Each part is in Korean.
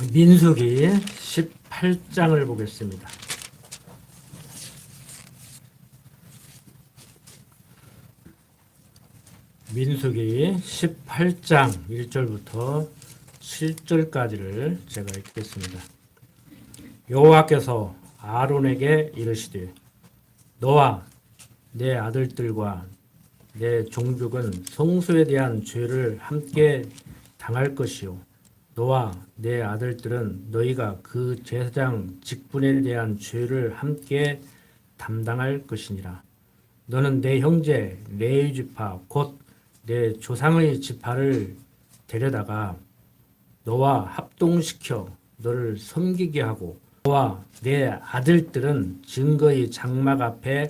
민수기 18장을 보겠습니다. 민수기 18장 1절부터 7절까지를 제가 읽겠습니다. 여호와께서 아론에게 이르시되 너와 내 아들들과 내 종족은 성소에 대한 죄를 함께 당할 것이요 너와 내 아들들은 너희가 그 제사장 직분에 대한 죄를 함께 담당할 것이니라. 너는 내 형제 레위 지파 곧 내 조상의 지파를 데려다가 너와 합동시켜 너를 섬기게 하고 너와 내 아들들은 증거의 장막 앞에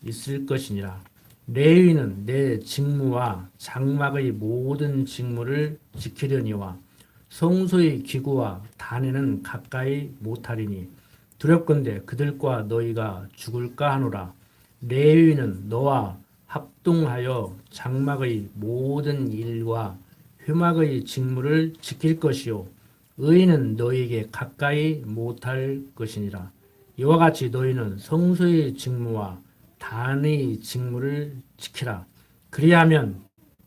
있을 것이니라. 레위는 내 직무와 장막의 모든 직무를 지키려니와 성소의 기구와 단에는 가까이 못하리니 두렵건대 그들과 너희가 죽을까 하노라. 레위는 너와 합동하여 장막의 모든 일과 회막의 직무를 지킬 것이요 의인은 너희에게 가까이 못할 것이니라. 이와 같이 너희는 성소의 직무와 단의 직무를 지키라. 그리하면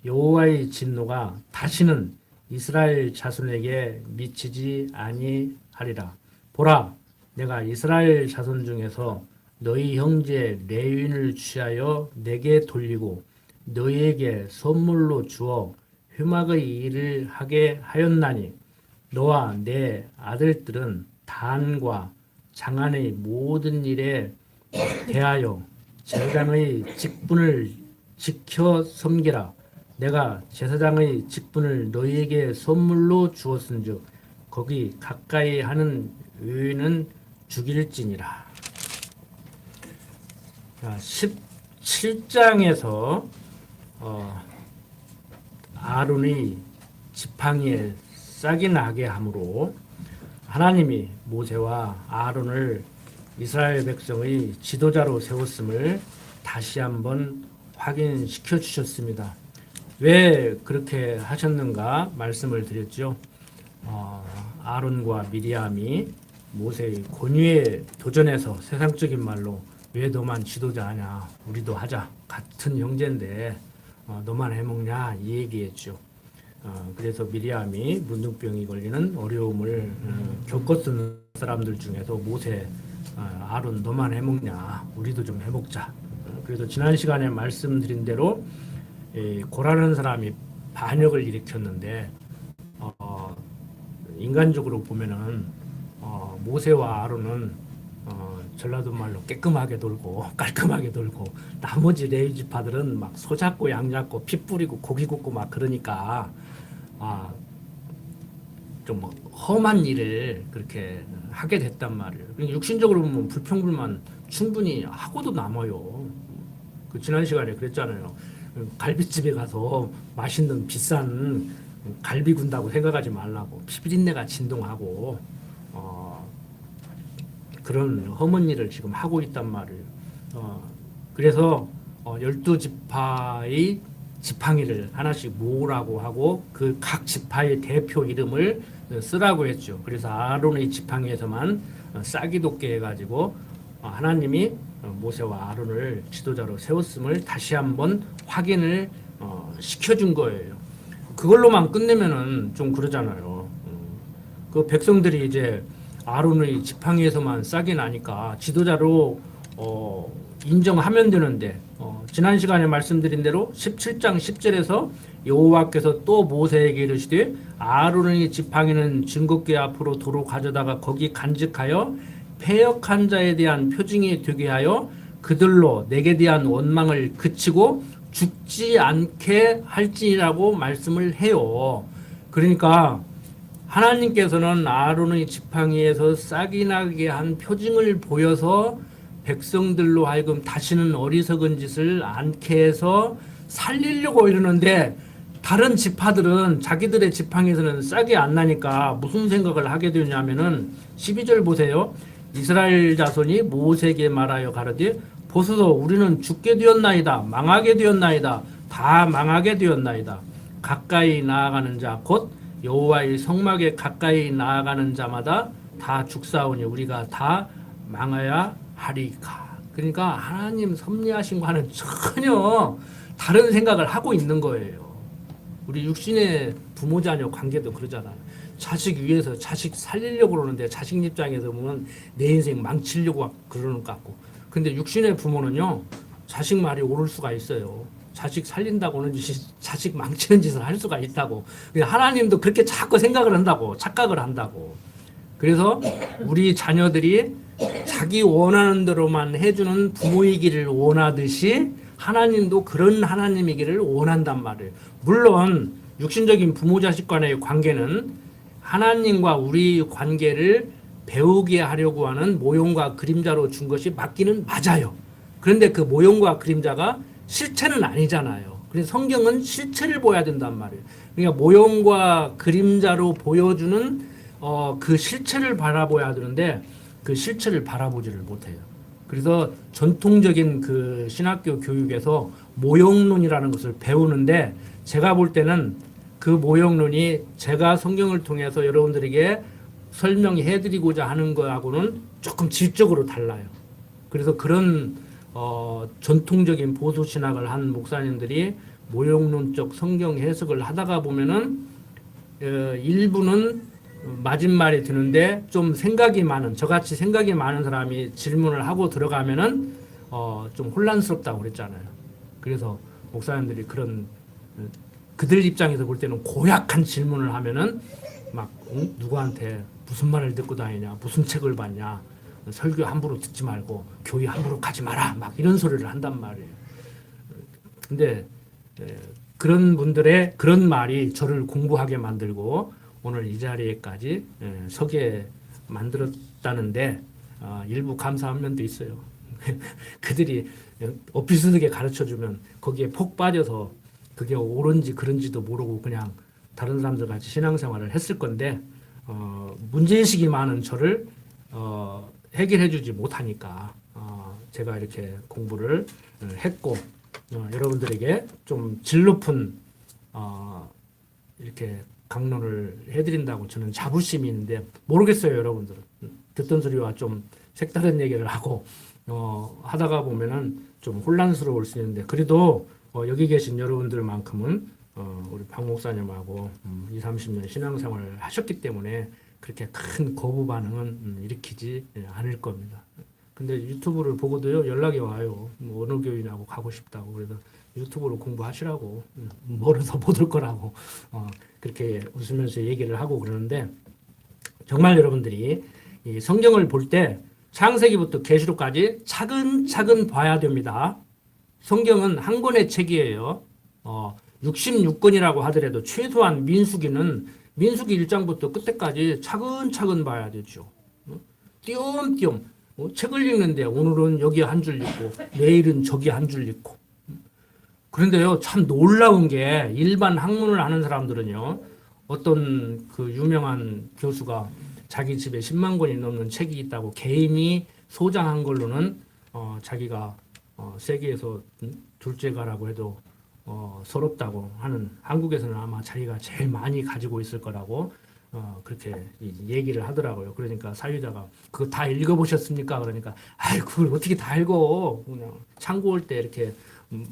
여호와의 진노가 다시는 이스라엘 자손에게 미치지 아니하리라. 보라, 내가 이스라엘 자손 중에서 너희 형제 레위인을 취하여 내게 돌리고 너희에게 선물로 주어 회막의 일을 하게 하였나니 너와 내 아들들은 단과 장안의 모든 일에 대하여 제사장의 직분을 지켜 섬기라. 내가 제사장의 직분을 너희에게 선물로 주었은즉 거기 가까이 하는 의인은 죽일지니라. 17장에서 아론의 지팡이에 싹이 나게 함으로 하나님이 모세와 아론을 이스라엘 백성의 지도자로 세웠음을 다시 한번 확인시켜 주셨습니다. 왜 그렇게 하셨는가 말씀을 드렸죠. 아론과 미리암이 모세의 권위에 도전해서 세상적인 말로 왜 너만 지도자 하냐, 우리도 하자, 같은 형제인데 너만 해먹냐 이 얘기했죠. 그래서 미리암이 문둥병이 걸리는 어려움을 겪었던 사람들 중에서 모세, 아론 너만 해먹냐, 우리도 좀 해먹자. 그래서 지난 시간에 말씀드린 대로 고라는 사람이 반역을 일으켰는데 인간적으로 보면은 모세와 아론은 전라도 말로 깨끗하게 돌고 깔끔하게 돌고 나머지 레위 지파들은 막 소 잡고 양 잡고 피 뿌리고 고기 굽고 막 그러니까 좀 험한 일을 그렇게 하게 됐단 말이에요. 그러니까 육신적으로 보면 불평불만 충분히 하고도 남아요. 그 지난 시간에 그랬잖아요. 갈비집에 가서 맛있는 비싼 갈비 군다고 생각하지 말라고 피비린내가 진동하고 그런 험한 일을 지금 하고 있단 말이에요. 그래서 12지파의 지팡이를 하나씩 모으라고 하고 그 각 지파의 대표 이름을 쓰라고 했죠. 그래서 아론의 지팡이에서만 싹이 돋게 해가지고 하나님이 모세와 아론을 지도자로 세웠음을 다시 한번 확인을 시켜준 거예요. 그걸로만 끝내면은 좀 그러잖아요. 그 백성들이 이제 아론의 지팡이에서만 싹이 나니까 지도자로 인정하면 되는데 지난 시간에 말씀드린 대로 17장 10절에서 여호와께서 또 모세에게 이르시되 아론의 지팡이는 증거궤 앞으로 도로 가져다가 거기 간직하여 패역한 자에 대한 표징이 되게 하여 그들로 내게 대한 원망을 그치고 죽지 않게 할지라고 말씀을 해요. 그러니까 하나님께서는 아론의 지팡이에서 싹이 나게 한 표징을 보여서 백성들로 하여금 다시는 어리석은 짓을 않게 해서 살리려고 이러는데 다른 지파들은 자기들의 지팡이에서는 싹이 안 나니까 무슨 생각을 하게 되냐면은 12절 보세요. 이스라엘 자손이 모세에게 말하여 가로되 보소서 우리는 죽게 되었나이다. 망하게 되었나이다. 다 망하게 되었나이다. 가까이 나아가는 자 곧 여호와의 성막에 가까이 나아가는 자마다 다 죽사오니 우리가 다 망하야 하리까. 그러니까 하나님 섭리하신 과는 전혀 다른 생각을 하고 있는 거예요. 우리 육신의 부모 자녀 관계도 그러잖아요. 자식 위해서 자식 살리려고 그러는데 자식 입장에서 보면 내 인생 망치려고 그러는 것 같고, 근데 육신의 부모는요 자식 말이 옳을 수가 있어요. 자식 살린다고는 자식 망치는 짓을 할 수가 있다고. 하나님도 그렇게 자꾸 생각을 한다고, 착각을 한다고. 그래서 우리 자녀들이 자기 원하는 대로만 해주는 부모이기를 원하듯이 하나님도 그런 하나님이기를 원한단 말이에요. 물론 육신적인 부모 자식 간의 관계는 하나님과 우리 관계를 배우게 하려고 하는 모형과 그림자로 준 것이 맞기는 맞아요. 그런데 그 모형과 그림자가 실체는 아니잖아요. 그래서 성경은 실체를 보여야 된단 말이에요. 그러니까 모형과 그림자로 보여주는 그 실체를 바라봐야 되는데 그 실체를 바라보지를 못해요. 그래서 전통적인 그 신학교 교육에서 모형론이라는 것을 배우는데 제가 볼 때는 그 모형론이 제가 성경을 통해서 여러분들에게 설명해 드리고자 하는 거하고는 조금 질적으로 달라요. 그래서 그런 전통적인 보수 신학을 한 목사님들이 모형론적 성경 해석을 하다가 보면은 일부는 맞은 말이 드는데 좀 생각이 많은, 저같이 생각이 많은 사람이 질문을 하고 들어가면은 좀 혼란스럽다고 그랬잖아요. 그래서 목사님들이 그런 그들 입장에서 볼 때는 고약한 질문을 하면은 막 누구한테 무슨 말을 듣고 다니냐, 무슨 책을 봤냐, 설교 함부로 듣지 말고 교회 함부로 가지 마라, 막 이런 소리를 한단 말이에요. 근데 그런 분들의 그런 말이 저를 공부하게 만들고 오늘 이 자리에까지 서게 만들었다는데 일부 감사한 면도 있어요. 그들이 엎비스게 가르쳐주면 거기에 폭 빠져서 그게 옳은지 그른지도 모르고 그냥 다른 사람들 같이 신앙생활을 했을 건데 문제의식이 많은 저를 해결해주지 못하니까 제가 이렇게 공부를 했고 여러분들에게 좀 질 높은 이렇게 강론을 해드린다고 저는 자부심이 있는데 모르겠어요. 여러분들은 듣던 소리와 좀 색다른 얘기를 하고 하다가 보면은 좀 혼란스러울 수 있는데 그래도 여기 계신 여러분들만큼은 우리 박 목사님하고 20, 30년 신앙생활을 하셨기 때문에 그렇게 큰 거부 반응은 일으키지 않을 겁니다. 근데 유튜브를 보고도요 연락이 와요. 뭐 어느 교회냐고 가고 싶다고. 그래서 유튜브로 공부하시라고, 멀어서 못 올 거라고 그렇게 웃으면서 얘기를 하고 그러는데 정말 여러분들이 이 성경을 볼 때 창세기부터 계시록까지 차근차근 봐야 됩니다. 성경은 한 권의 책이에요. 66권이라고 하더라도 최소한 민수기는 민수기 1장부터 끝에까지 차근차근 봐야 되죠. 띄엄띄엄 책을 읽는데 오늘은 여기 한 줄 읽고 내일은 저기 한 줄 읽고. 그런데요 참 놀라운 게 일반 학문을 하는 사람들은요 어떤 그 유명한 교수가 자기 집에 10만 권이 넘는 책이 있다고 개인이 소장한 걸로는 자기가 세계에서 둘째가라고 해도 서럽다고 하는, 한국에서는 아마 자기가 제일 많이 가지고 있을 거라고 그렇게 얘기를 하더라고요. 그러니까 사유자가 그거 다 읽어보셨습니까? 그러니까 아이 그걸 어떻게 다 읽어? 그냥 참고할 때 이렇게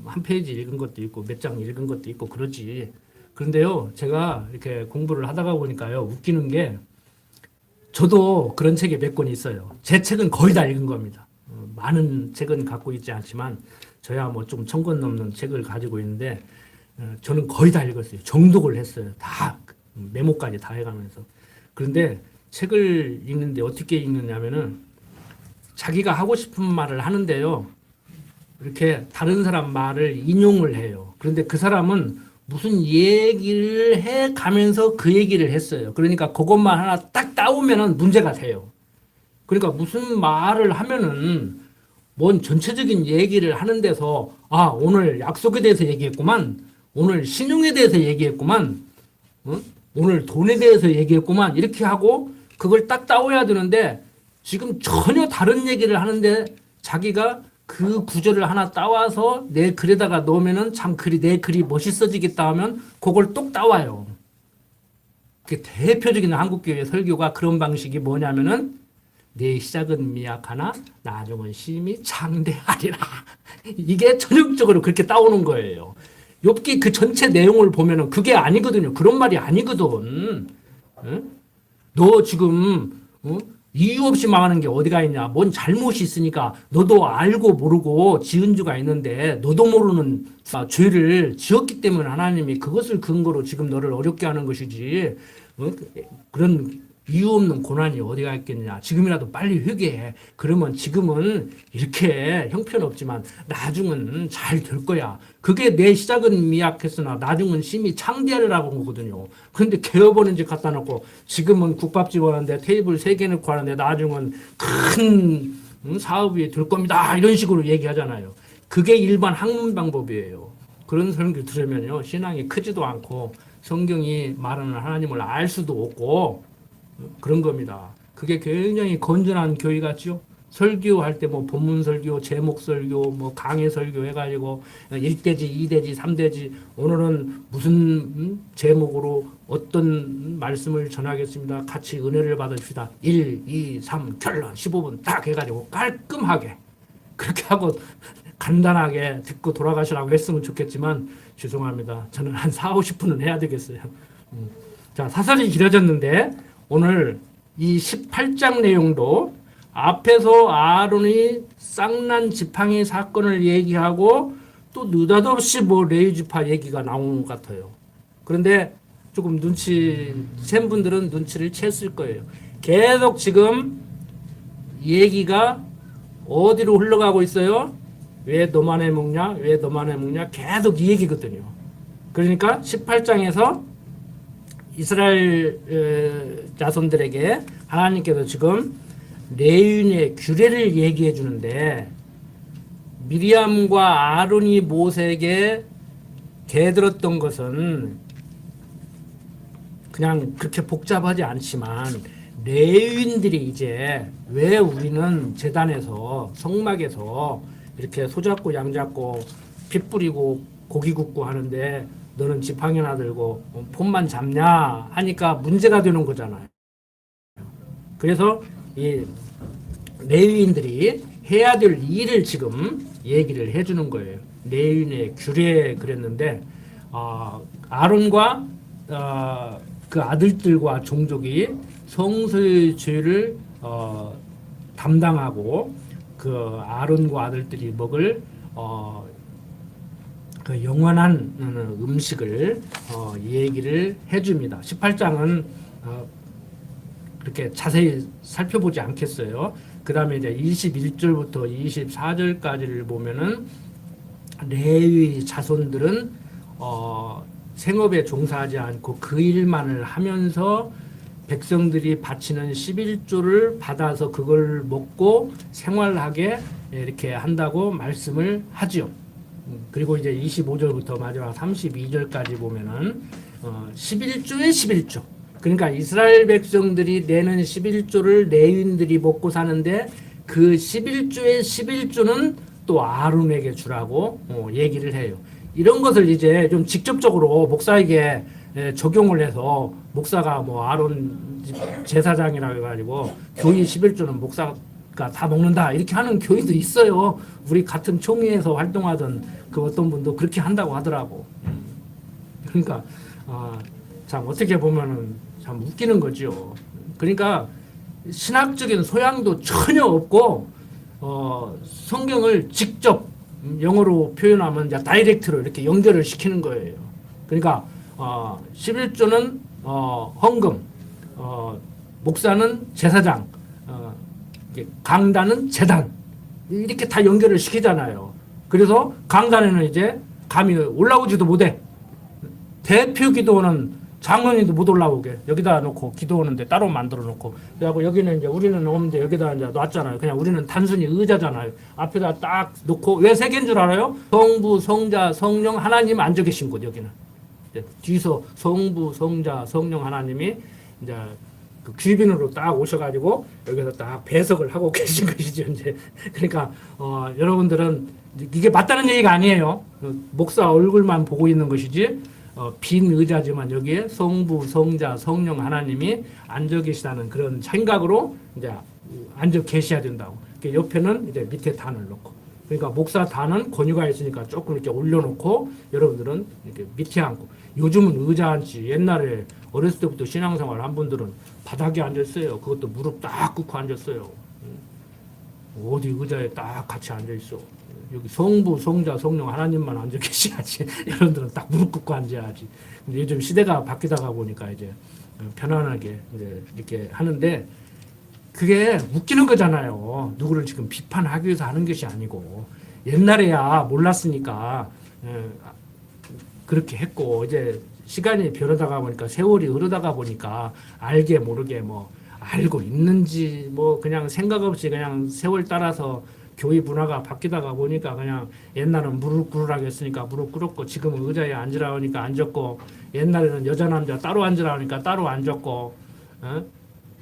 한 페이지 읽은 것도 있고 몇 장 읽은 것도 있고 그러지. 그런데요 제가 이렇게 공부를 하다가 보니까요 웃기는 게 저도 그런 책이 몇 권 있어요. 제 책은 거의 다 읽은 겁니다. 많은 책은 갖고 있지 않지만 저야 뭐 좀 1000권 넘는 책을 가지고 있는데 저는 거의 다 읽었어요. 정독을 했어요. 다 메모까지 다 해가면서. 그런데 책을 읽는데 어떻게 읽느냐면은 자기가 하고 싶은 말을 하는데요. 이렇게 다른 사람 말을 인용을 해요. 그런데 그 사람은 무슨 얘기를 해 가면서 그 얘기를 했어요. 그러니까 그것만 하나 딱 따오면은 문제가 돼요. 그러니까 무슨 말을 하면은 뭔 전체적인 얘기를 하는 데서 오늘 약속에 대해서 얘기했구만, 오늘 신용에 대해서 얘기했구만, 오늘 돈에 대해서 얘기했구만 이렇게 하고 그걸 딱 따와야 되는데 지금 전혀 다른 얘기를 하는데 자기가 그 구절을 하나 따와서 내 글에다가 넣으면은 참 내 글이 멋있어지겠다 하면 그걸 똑 따와요. 그 대표적인 한국교회 설교가 그런 방식이 뭐냐면은 내 시작은 미약하나 나중은 심히 창대하리라. 이게 전형적으로 그렇게 따오는 거예요. 욥기 그 전체 내용을 보면은 그게 아니거든요. 그런 말이 아니거든. 응? 너 지금 이유 없이 망하는 게 어디가 있냐? 뭔 잘못이 있으니까 너도 알고 모르고 지은 죄가 있는데 너도 모르는 죄를 지었기 때문에 하나님이 그것을 근거로 지금 너를 어렵게 하는 것이지. 그런 이유 없는 고난이 어디가 있겠냐. 지금이라도 빨리 회개해. 그러면 지금은 이렇게 형편없지만 나중은 잘 될 거야. 그게 내 시작은 미약했으나 나중은 심히 창대하리라고 한 거거든요. 그런데 개업하는 집 갖다 놓고 지금은 국밥집 하는데 테이블 3개 놓고 하는데 나중은 큰 사업이 될 겁니다. 이런 식으로 얘기하잖아요. 그게 일반 학문 방법이에요. 그런 설교 들으면요. 신앙이 크지도 않고 성경이 말하는 하나님을 알 수도 없고 그런 겁니다. 그게 굉장히 건전한 교회 같죠? 설교할 때 뭐 본문 설교, 제목 설교, 뭐 강해 설교 해가지고 1대지, 2대지, 3대지 오늘은 무슨 제목으로 어떤 말씀을 전하겠습니다. 같이 은혜를 받읍시다. 1, 2, 3 결론 15분 딱 해가지고 깔끔하게 그렇게 하고 간단하게 듣고 돌아가시라고 했으면 좋겠지만 죄송합니다. 저는 한 4, 50분은 해야 되겠어요. 자, 사설이 길어졌는데 오늘 이 18장 내용도 앞에서 아론이 쌍난 지팡이 사건을 얘기하고 또 느닷없이 뭐 레위 지파 얘기가 나온 것 같아요. 그런데 조금 눈치챈 분들은 눈치를 챘을 거예요. 계속 지금 얘기가 어디로 흘러가고 있어요? 왜 너만 해먹냐? 왜 너만 해먹냐? 계속 이 얘기거든요. 그러니까 18장에서 이스라엘 자손들에게 하나님께서 지금 레위인의 규례를 얘기해 주는데 미리암과 아론이 모세에게 개들었던 것은 그냥 그렇게 복잡하지 않지만 레위인들이 이제 왜 우리는 제단에서 성막에서 이렇게 소잡고 양잡고 피 뿌리고 고기 굽고 하는데 너는 지팡이 하나 들고 폰만 잡냐 하니까 문제가 되는 거잖아요. 그래서 이 레위인들이 해야 될 일을 지금 얘기를 해주는 거예요. 레위인의 규례 그랬는데 아론과 그 아들들과 종족이 성소의 죄를 담당하고 그 아론과 아들들이 먹을 그 영원한 음식을 얘기를 해줍니다. 18장은 그렇게 자세히 살펴보지 않겠어요. 그 다음에 이제 21절부터 24절까지를 보면은 레위 자손들은 생업에 종사하지 않고 그 일만을 하면서 백성들이 바치는 11조를 받아서 그걸 먹고 생활하게 이렇게 한다고 말씀을 하지요. 그리고 이제 25절부터 마지막 32절까지 보면은 11조에 11조. 그러니까 이스라엘 백성들이 내는 11조를 레위인들이 먹고 사는데 그 11조의 11조는 또 아론에게 주라고 얘기를 해요. 이런 것을 이제 좀 직접적으로 목사에게 적용을 해서 목사가 뭐 아론 제사장이라고 해가지고 교회 11조는 목사가 다 먹는다 이렇게 하는 교회도 있어요. 우리 같은 총회에서 활동하던 그 어떤 분도 그렇게 한다고 하더라고. 그러니까 참 어떻게 보면은 참 웃기는 거죠. 그러니까 신학적인 소양도 전혀 없고 성경을 직접 영어로 표현하면 이제 다이렉트로 이렇게 연결을 시키는 거예요. 그러니까 11조는 헌금, 목사는 제사장, 강단은 제단 이렇게 다 연결을 시키잖아요. 그래서 강단에는 이제 감히 올라오지도 못해. 대표 기도원은 장로님도 못 올라오게 여기다 놓고 기도하는데 따로 만들어 놓고 그리고 여기는 이제 우리는 없는데 여기다 이제 놨잖아요. 그냥 우리는 단순히 의자잖아요. 앞에다 딱 놓고 왜 세 개인 줄 알아요? 성부, 성자, 성령 하나님 앉아 계신 곳 여기는. 뒤에서 성부, 성자, 성령 하나님이 이제 그 귀빈으로 딱 오셔가지고 여기서 딱 배석을 하고 계신 것이죠. 이제 그러니까 여러분들은 이게 맞다는 얘기가 아니에요. 목사 얼굴만 보고 있는 것이지 빈 의자지만 여기에 성부, 성자, 성령 하나님이 앉아 계시다는 그런 생각으로 이제 앉아 계셔야 된다고. 옆에는 이제 밑에 단을 놓고. 그러니까 목사 단은 권유가 있으니까 조금 이렇게 올려놓고 여러분들은 이렇게 밑에 앉고. 요즘은 의자 앉지. 옛날에 어렸을 때부터 신앙생활 한 분들은 바닥에 앉았어요. 그것도 무릎 딱 꿇고 앉았어요. 어디 의자에 딱 같이 앉아 있어. 여기 성부, 성자, 성령 하나님만 앉아 계셔야지. 여러분들은 딱 무릎 꿇고 앉아야지. 근데 요즘 시대가 바뀌다가 보니까 이제 편안하게 이제 이렇게 하는데 그게 웃기는 거잖아요. 누구를 지금 비판하기 위해서 하는 것이 아니고 옛날에야 몰랐으니까 그렇게 했고 이제 시간이 변하다가 보니까 세월이 흐르다가 보니까 알게 모르게 뭐 알고 있는지 뭐 그냥 생각 없이 그냥 세월 따라서 교회 문화가 바뀌다가 보니까 그냥 옛날은 무릎 꿇으라고 했으니까 무릎 꿇었고 지금은 의자에 앉으라 하니까 앉았고 옛날에는 여자 남자 따로 앉으라 하니까 따로 앉았고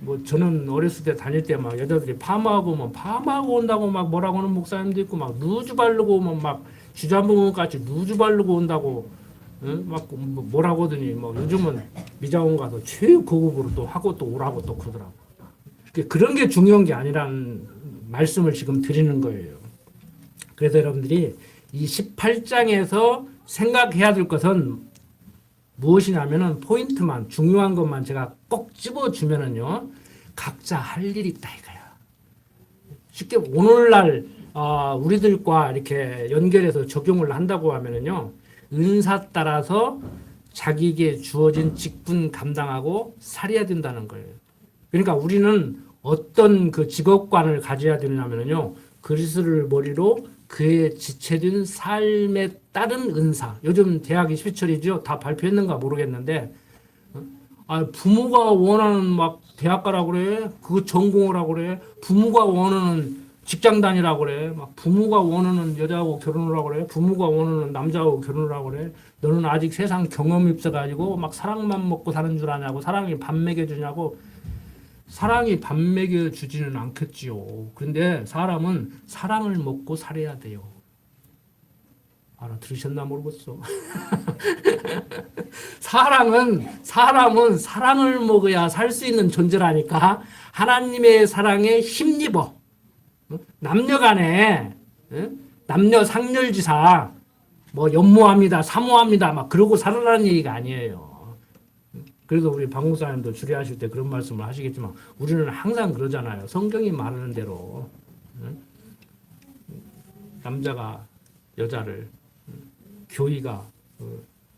뭐 저는 어렸을 때 다닐 때 막 여자들이 파마하고 뭐 파마하고 온다고 막 뭐라고 하는 목사님도 있고 막 누즈 바르고 오면 막 주전부모 같이 누즈 바르고 온다고 막 뭐라고 하더니 뭐 요즘은 미장원 가서 최고급으로 또 하고 또 오라고 또 그러더라고. 그런 게 중요한 게 아니란 말씀을 지금 드리는 거예요. 그래서 여러분들이 이 18장에서 생각해야 될 것은 무엇이냐면은 포인트만 중요한 것만 제가 꼭 집어주면은요 각자 할 일이 있다 이거야. 쉽게 오늘날 우리들과 이렇게 연결해서 적용을 한다고 하면은요 은사 따라서 자기에게 주어진 직분 감당하고 살아야 된다는 거예요. 그러니까 우리는 어떤 그 직업관을 가져야 되냐면요 그리스도를 머리로 그의 지체된 삶에 따른 은사. 요즘 대학이 스피처리죠. 다 발표했는가 모르겠는데, 부모가 원하는 막 대학 가라고 그래. 그거 전공을 하고 그래. 부모가 원하는 직장 다니라고 그래. 막 부모가 원하는 여자하고 결혼을 하고 그래. 부모가 원하는 남자하고 결혼을 하고 그래. 너는 아직 세상 경험이 없어가지고 막 사랑만 먹고 사는 줄 아냐고. 사랑이 밥 먹여주냐고. 사랑이 밥 먹여주지는 않겠지요. 그런데 사람은 사랑을 먹고 살아야 돼요. 알아들으셨나 모르겠어. 사람은 사랑을 먹어야 살 수 있는 존재라니까 하나님의 사랑에 힘입어. 남녀간에 남녀 상렬지사 뭐 연모합니다, 사모합니다 막 그러고 살아라는 얘기가 아니에요. 그래서 우리 방목사님도 주례하실 때 그런 말씀을 하시겠지만 우리는 항상 그러잖아요. 성경이 말하는 대로 남자가 여자를 교회가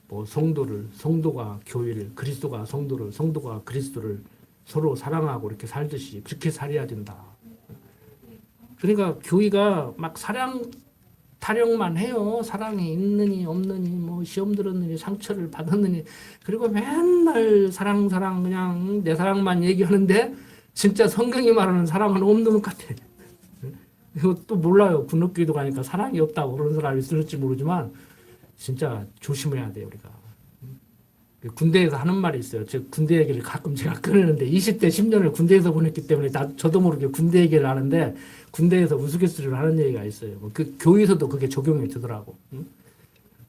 뭐 성도가 교회를 그리스도가 성도를 성도가 그리스도를 서로 사랑하고 이렇게 살듯이 그렇게 살아야 된다. 그러니까 교회가 막 사랑 타령만 해요. 사랑이 있느니 없느니 뭐 시험 들었느니 상처를 받았느니 그리고 맨날 사랑 그냥 내 사랑만 얘기하는데 진짜 성경이 말하는 사랑은 없는 것 같아. 이거 또 몰라요. 군노교회도 가니까 사랑이 없다고 그런 사람이 있을지 모르지만 진짜 조심해야 돼요 우리가. 군대에서 하는 말이 있어요. 제 군대 얘기를 가끔 제가 꺼내는데 20대 10년을 군대에서 보냈기 때문에 저도 모르게 군대 얘기를 하는데 군대에서 우스갯소리를 하는 얘기가 있어요. 그 교회에서도 그게 적용이 되더라고.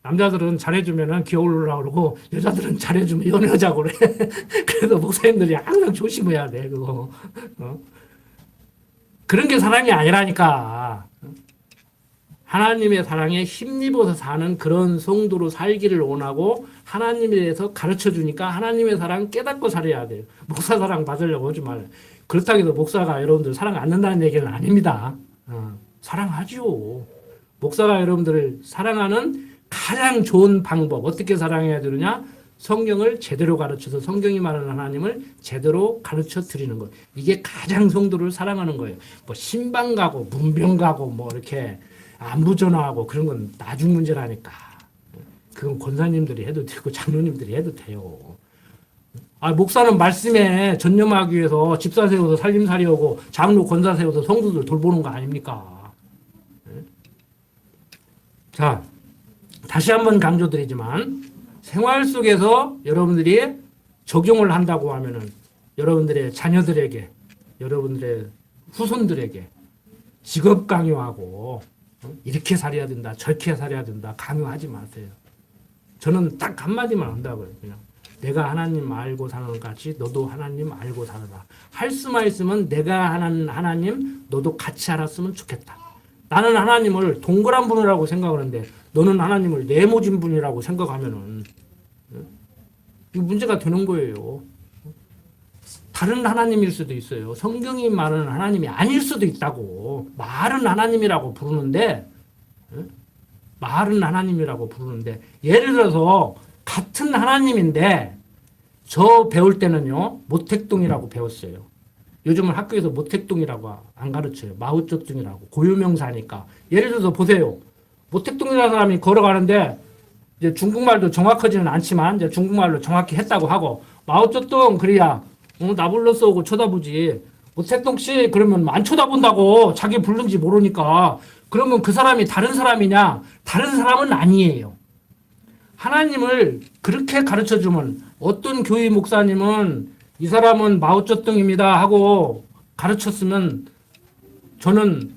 남자들은 잘해주면 기어오르라고 그러고 여자들은 잘해주면 연애하자고 그래. 그래서 목사님들이 항상 조심해야 돼 그거. 그런 게 사랑이 아니라니까. 하나님의 사랑에 힘입어서 사는 그런 성도로 살기를 원하고 하나님에 대해서 가르쳐 주니까 하나님의 사랑 깨닫고 살아야 돼요. 목사 사랑 받으려고 하지 말아요. 그렇다고 해서 목사가 여러분들 사랑 안 한다는 얘기는 아닙니다. 사랑하죠. 목사가 여러분들을 사랑하는 가장 좋은 방법 어떻게 사랑해야 되느냐? 성경을 제대로 가르쳐서 성경이 말하는 하나님을 제대로 가르쳐 드리는 것. 이게 가장 성도를 사랑하는 거예요. 뭐 신방 가고 문병 가고 뭐 이렇게 안부 전화하고 그런 건 나중 문제라니까. 그건 권사님들이 해도 되고 장로님들이 해도 돼요. 목사는 말씀에 전념하기 위해서 집사 세워서 살림살이 오고 장로 권사 세워서 성도들 돌보는 거 아닙니까? 자, 다시 한번 강조드리지만 생활 속에서 여러분들이 적용을 한다고 하면은 여러분들의 자녀들에게, 여러분들의 후손들에게 직업 강요하고 이렇게 살아야 된다, 저렇게 살아야 된다 강요하지 마세요. 저는 딱 한마디만 한다고요. 그냥 내가 하나님 알고 사는 것 같이 너도 하나님 알고 살아라. 할 수만 있으면 내가 하나님 너도 같이 알았으면 좋겠다. 나는 하나님을 동그란 분이라고 생각하는데 너는 하나님을 네모진 분이라고 생각하면은 이 문제가 되는 거예요. 다른 하나님일 수도 있어요. 성경이 말하는 하나님이 아닐 수도 있다고. 말은 하나님이라고 부르는데 말은 하나님이라고 부르는데 예를 들어서 같은 하나님인데 저 배울 때는요 모택동이라고 배웠어요. 요즘은 학교에서 모택동이라고 안 가르쳐요. 마오쩌둥이라고 고유명사니까. 예를 들어서 보세요. 모택동이라는 사람이 걸어가는데 이제 중국말도 정확하지는 않지만 이제 중국말로 정확히 했다고 하고 마오쩌둥 그래야 나 불렀어 하고 쳐다보지. 모택동 씨 그러면 안 쳐다본다고 자기 부른지 모르니까. 그러면 그 사람이 다른 사람이냐? 다른 사람은 아니에요. 하나님을 그렇게 가르쳐주면 어떤 교회 목사님은 이 사람은 마오쩌둥입니다 하고 가르쳤으면 저는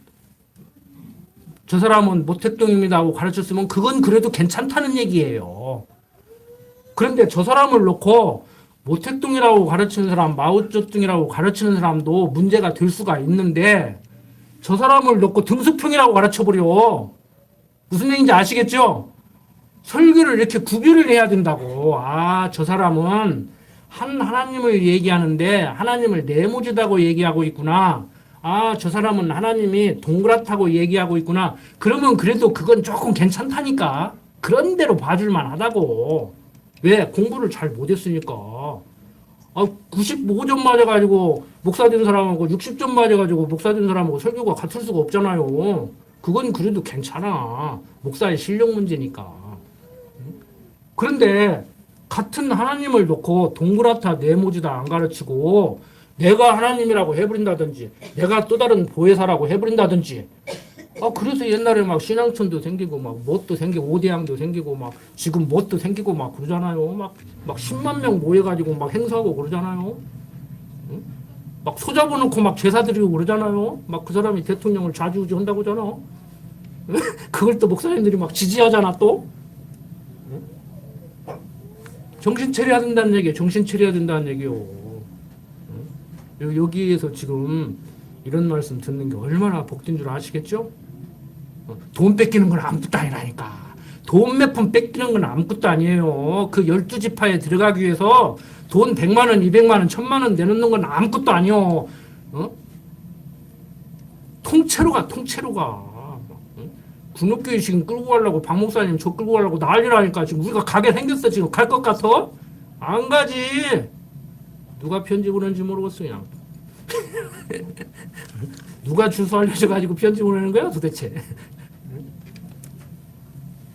저 사람은 모택동입니다 하고 가르쳤으면 그건 그래도 괜찮다는 얘기예요. 그런데 저 사람을 놓고 모택동이라고 가르치는 사람, 마오쩌둥이라고 가르치는 사람도 문제가 될 수가 있는데 저 사람을 놓고 등수평이라고 가르쳐버려. 무슨 얘기인지 아시겠죠? 설교를 이렇게 구별을 해야 된다고. 아, 저 사람은 한 하나님을 얘기하는데 하나님을 네모지다고 얘기하고 있구나. 아, 저 사람은 하나님이 동그랗다고 얘기하고 있구나. 그러면 그래도 그건 조금 괜찮다니까. 그런 대로 봐줄만 하다고. 왜? 공부를 잘 못했으니까. 95점 맞아가지고 목사 된 사람하고 60점 맞아가지고 목사 된 사람하고 설교가 같을 수가 없잖아요. 그건 그래도 괜찮아. 목사의 실력 문제니까. 그런데 같은 하나님을 놓고 동그랗다 네모지다 안 가르치고 내가 하나님이라고 해버린다든지 내가 또 다른 보혜사라고 해버린다든지 그래서 옛날에 막 신앙촌도 생기고 막 뭣도 생기고 오대양도 생기고 막 지금 뭣도 생기고 막 그러잖아요. 막 10만 명 모여가지고 막 행사하고 그러잖아요. 응? 막 소잡아놓고 막 제사 드리고 그러잖아요. 막 그 사람이 대통령을 좌지우지 한다고 하잖아. 그걸 또 목사님들이 막 지지하잖아 또. 정신 차려야 된다는 얘기예요. 정신 차려야 된다는 얘기요. 여기에서 지금 이런 말씀 듣는 게 얼마나 복된 줄 아시겠죠? 돈 뺏기는 건 아무것도 아니라니까. 돈 몇 푼 뺏기는 건 아무것도 아니에요. 그 12지파에 들어가기 위해서 돈 100만 원, 200만 원, 1000만 원 내놓는 건 아무것도 아니요. 통째로 가, 통째로 가. 군업교회 지금 끌고 가려고 박 목사님 저 끌고 가려고 난리라니까. 지금 우리가 가게 생겼어. 지금 갈 것 같아? 안 가지. 누가 편지 보낸지 모르겠어 그냥. 누가 주소 알려줘가지고 편지 보내는 거야 도대체.